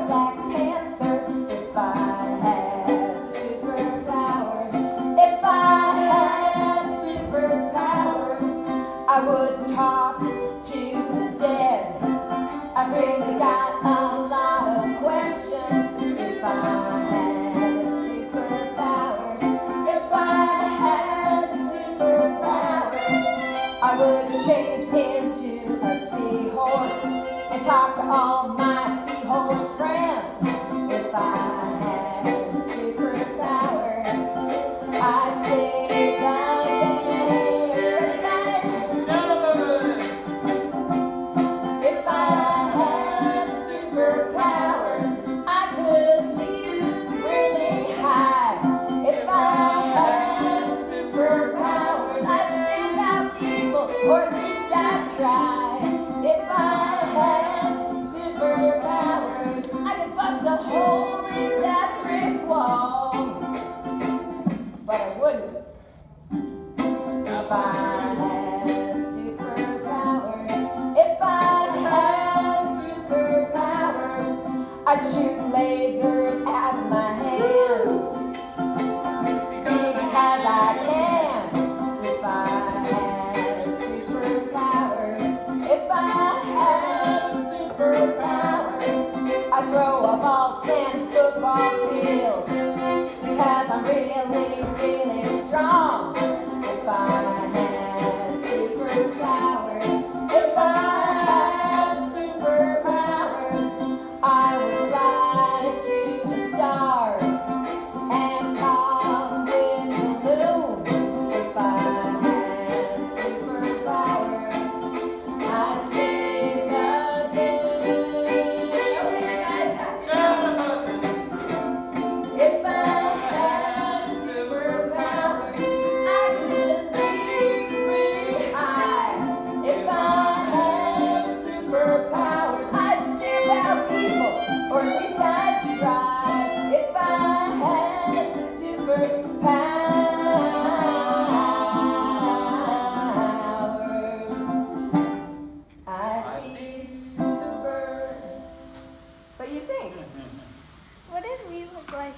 Black Panther if I had superpowers. If I had superpowers, I would talk to the dead. I really got a lot of questions. If I had superpowers, if I had superpowers, I would change into a seahorse and talk to all my seahorse friends. If I had superpowers, I'd save the day. Guys, if I had superpowers, I could leap really high. If I had superpowers, I'd stand out evil, or at least I'd try. If I had superpowers, I could bust a hole in that brick wall. But I wouldn't. If I had superpowers, if I had superpowers, I'd shoot lasers out of my hands. Because I can. If I had superpowers, if I had superpowers, I'd throw up all 10 football fields. Because I'm really, really strong. If I had superpowers, if I had superpowers, I would fly to the stars and talk with the moon. If I had superpowers, I'd save the day. Okay, guys. If I had superpowers, I could leap really high. If I had superpowers, I'd stand out evil, or at least I'd try. If I had superpowers, I'd be super. What do you think? What did we look like?